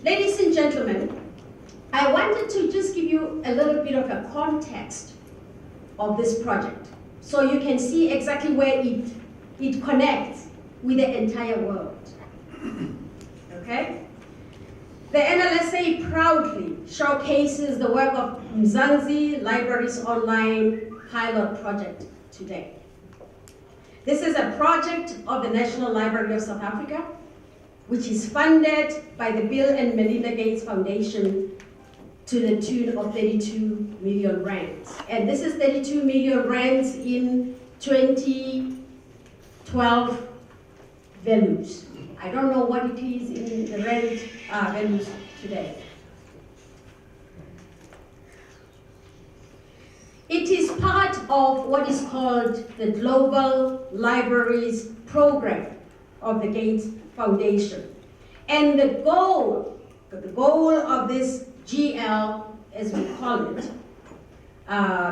Ladies and gentlemen, I wanted to just give you a little bit of a context of this project so you can see exactly where it connects with the entire world. Okay? The NLSA proudly showcases the work of Mzansi Libraries Online pilot project today. This is a project of the National Library of South Africa, which is funded by the Bill and Melinda Gates Foundation to the tune of 32 million rands. And this is 32 million rands in 2012 values. I don't know what it is in the rand values today. It is part of what is called the Global Libraries Program of the Gates Foundation. And the goal of this GL, as we call it,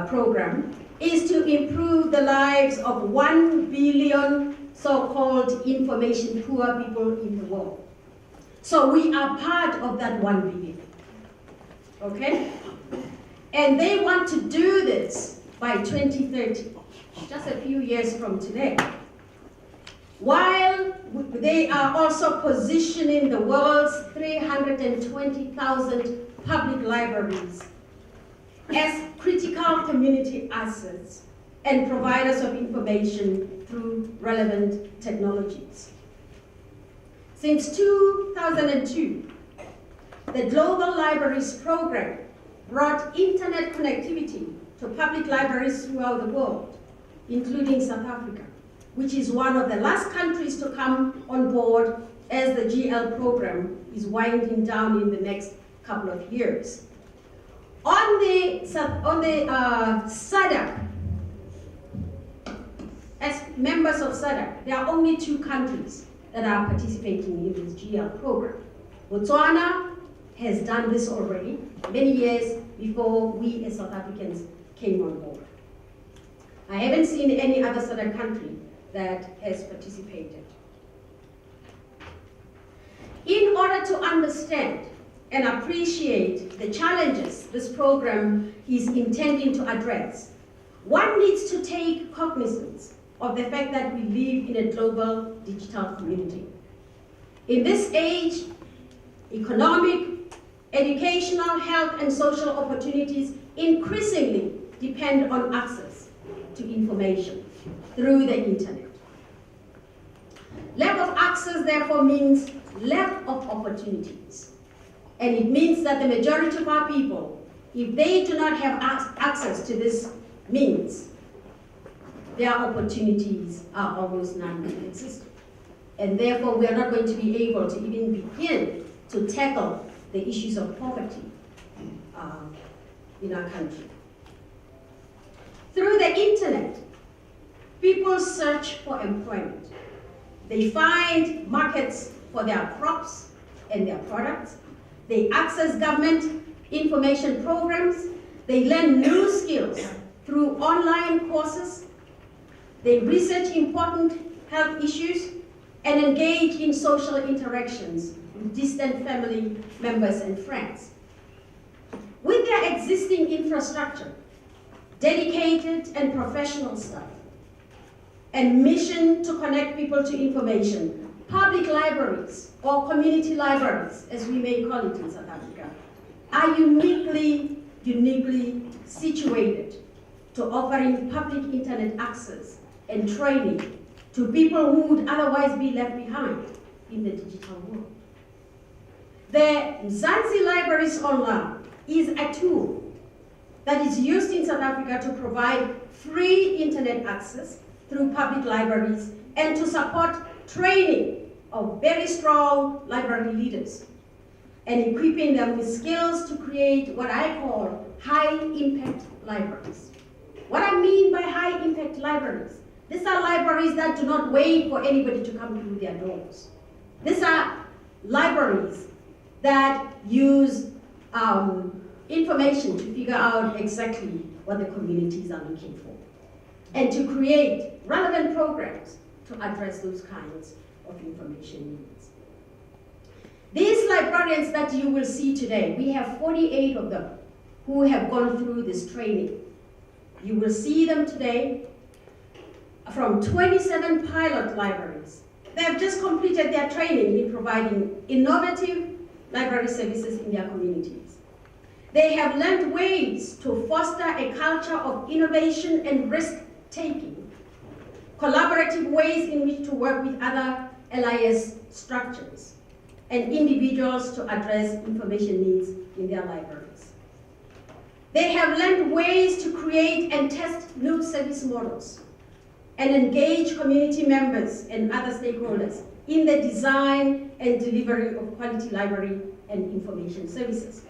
program, is to improve the lives of 1 billion so-called information poor people in the world. So we are part of that 1 billion, okay? And they want to do this by 2030, just a few years from today. While they are also positioning the world's 320,000 public libraries as critical community assets and providers of information through relevant technologies. Since 2002, the Global Libraries Program brought internet connectivity to public libraries throughout the world, including South Africa, which is one of the last countries to come on board as the GL program is winding down in the next couple of years. On the SADC, as members of SADC, there are only 2 countries that are participating in this GL program. Botswana has done this already many years before we as South Africans came on board. I haven't seen any other SADC country that has participated. In order to understand and appreciate the challenges this program is intending to address, one needs to take cognizance of the fact that we live in a global digital community. In this age, economic, educational, health, and social opportunities increasingly depend on access to information through the internet. Lack of access, therefore, means lack of opportunities. And it means that the majority of our people, if they do not have access to this means, their opportunities are almost non-existent. And therefore, we are not going to be able to even begin to tackle the issues of poverty in our country. Through the internet, people search for employment. They find markets for their crops and their products. They access government information programs. They learn new skills through online courses. They research important health issues and engage in social interactions with distant family members and friends. With their existing infrastructure, dedicated and professional staff, and mission to connect people to information, public libraries, or community libraries, as we may call it in South Africa, are uniquely situated to offering public internet access and training to people who would otherwise be left behind in the digital world. The Mzansi Libraries Online is a tool that is used in South Africa to provide free internet access through public libraries and to support training of very strong library leaders and equipping them with skills to create what I call high-impact libraries. What I mean by high-impact libraries, these are libraries that do not wait for anybody to come through their doors. These are libraries that use information to figure out exactly what the communities are looking for and to create relevant programs to address those kinds of information needs. These librarians that you will see today, we have 48 of them who have gone through this training. You will see them today from 27 pilot libraries. They have just completed their training in providing innovative library services in their communities. They have learned ways to foster a culture of innovation and risk-taking, collaborative ways in which to work with other LIS structures, and individuals to address information needs in their libraries. They have learned ways to create and test new service models and engage community members and other stakeholders in the design and delivery of quality library and information services.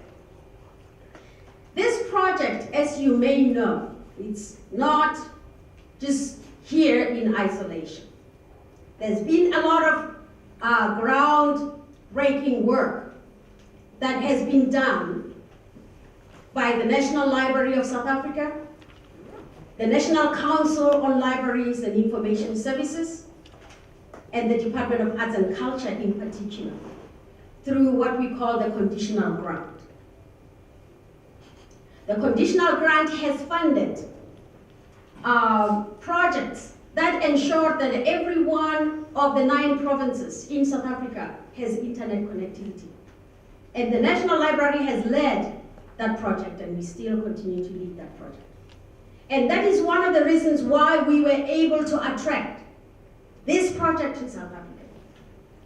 This project, as you may know, it's not just here in isolation. There's been a lot of groundbreaking work that has been done by the National Library of South Africa, the National Council on Libraries and Information Services, and the Department of Arts and Culture in particular, through what we call the conditional grant. The conditional grant has funded projects that ensure that every one of the 9 provinces in South Africa has internet connectivity. And the National Library has led that project, and we still continue to lead that project. And that is one of the reasons why we were able to attract this project to South Africa.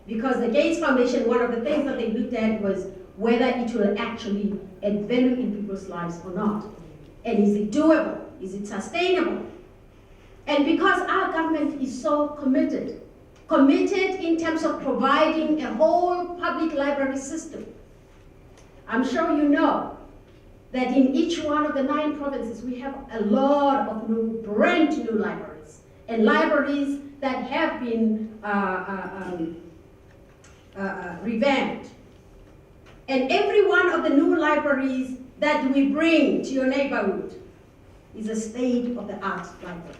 Because the Gates Foundation, one of the things that they looked at was whether it will actually add value in people's lives or not. And is it doable? Is it sustainable? And because our government is so committed in terms of providing a whole public library system, I'm sure you know that in each one of the 9 provinces, we have a lot of brand new libraries, and libraries that have been revamped. And every one of the new libraries that we bring to your neighborhood is a state-of-the-art library.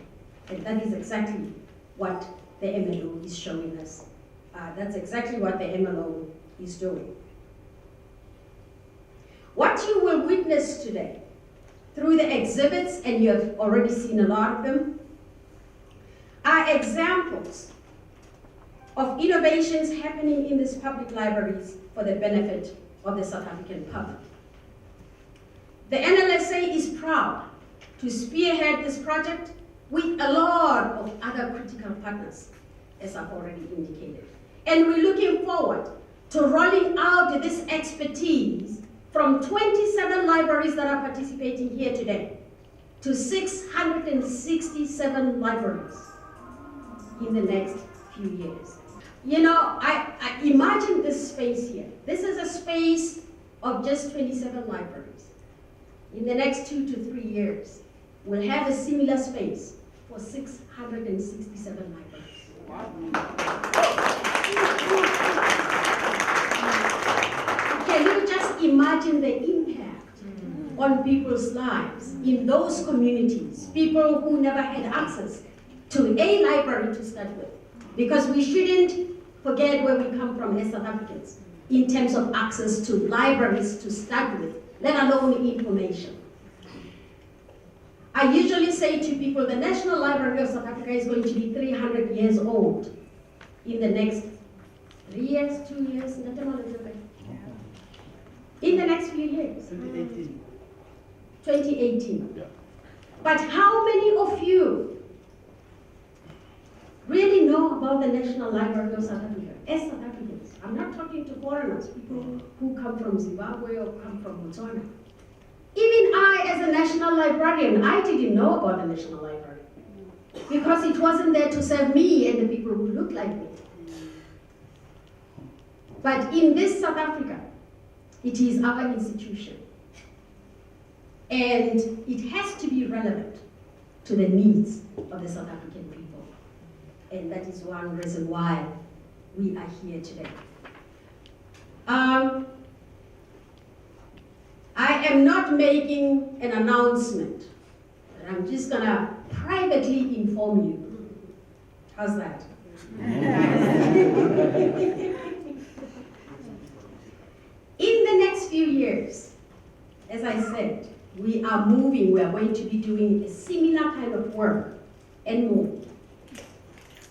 And that is exactly what the MLO is showing us. That's exactly what the MLO is doing. What you will witness today through the exhibits, and you have already seen a lot of them, are examples of innovations happening in these public libraries for the benefit of the South African public. The NLSA is proud to spearhead this project with a lot of other critical partners, as I've already indicated. And we're looking forward to rolling out this expertise from 27 libraries that are participating here today to 667 libraries in the next few years. You know, I imagine this space here. This is a space of just 27 libraries. In the next 2 to 3 years, we'll have a similar space for 667 libraries. Wow. Can you just imagine the impact on people's lives in those communities, people who never had access to a library to start with? Because we shouldn't forget where we come from as South Africans in terms of access to libraries to start with, let alone information. I usually say to people, the National Library of South Africa is going to be 300 years old in the next 3 years, 2 years, in the next few years. 2018. 2018. Yeah. But how many of you really know about the National Library of South Africa as South Africans? I'm not talking to foreigners, people who come from Zimbabwe or come from Botswana. Even I, as a national librarian, I didn't know about the National Library because it wasn't there to serve me and the people who look like me. But in this South Africa, it is our institution. And it has to be relevant to the needs of the South African people. And that is one reason why we are here today. I am not making an announcement, but I'm just gonna privately inform you. How's that? moving. We are going to be doing a similar kind of work and more,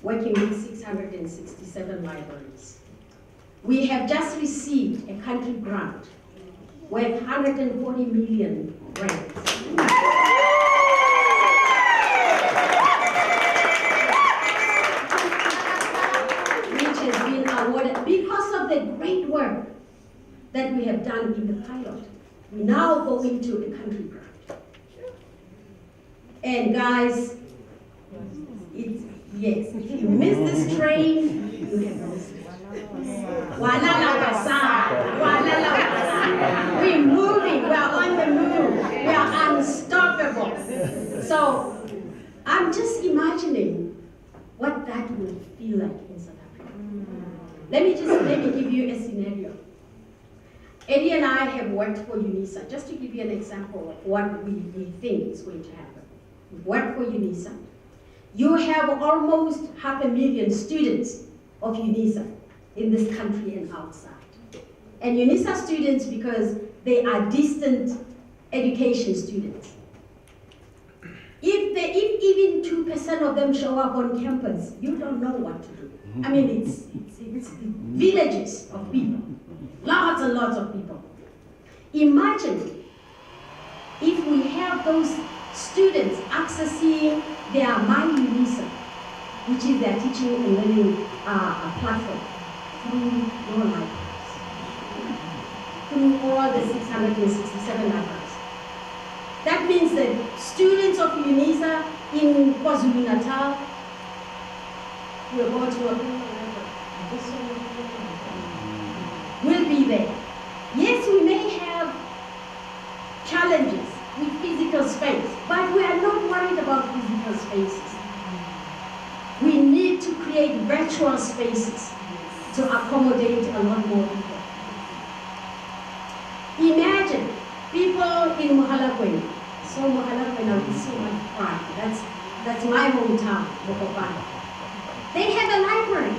working with 667 libraries. We have just received a country grant worth 140 million rands. Which has been awarded because of the great work that we have done in the pilot. We now go into a country grant. And guys, yes, if you miss this train, you have missed it. We're moving, we're on the move, we are unstoppable. So I'm just imagining what that will feel like in South Africa. Let me give you a scenario. Eddie and I have worked for UNISA, just to give you an example of what we think is going to happen. We work for UNISA. You have almost 500,000 students of UNISA in this country and outside. And UNISA students, because they are distant education students. If even 2% of them show up on campus, you don't know what to do. I mean, it's villages of people, lots and lots of people. Imagine if we have those students accessing their My UNISA, which is their teaching and learning platform, through your libraries, through all the 667 libraries. That means that students of UNISA in KwaZulu-Natal will go to a will be there. Yes, we may have challenges with physical space, but we are not worried about physical spaces. We need to create virtual spaces to accommodate a lot more people. Imagine people in Mohalakweni. So Mohalakweni is so much pride. That's my hometown, Mokopane. They have a library.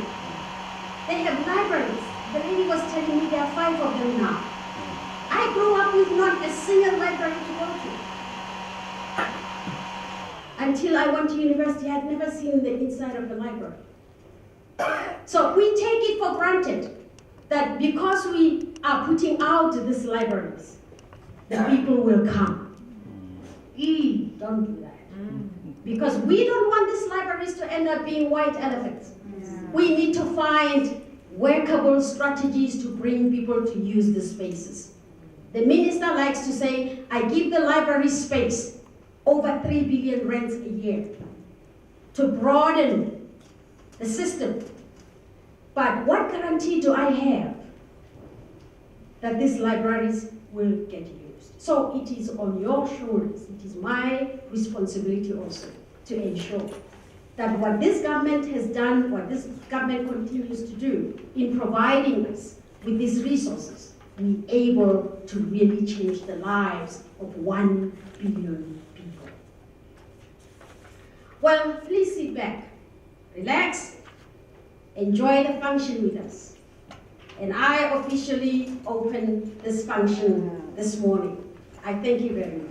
They have libraries. The lady was telling me there are 5 of them now. I grew up with not a single library to go to. Until I went to university, I had never seen the inside of the library. So we take it for granted that because we are putting out these libraries, the people will come. Don't do that. Because we don't want these libraries to end up being white elephants. We need to find workable strategies to bring people to use the spaces. The minister likes to say, I give the library space over 3 billion rands a year to broaden the system. But what guarantee do I have that these libraries will get used? So it is on your shoulders. It is my responsibility also to ensure that what this government has done, what this government continues to do in providing us with these resources, we're able to really change the lives of 1 billion people. Well, please sit back, relax, enjoy the function with us. And I officially open this function this morning. I thank you very much.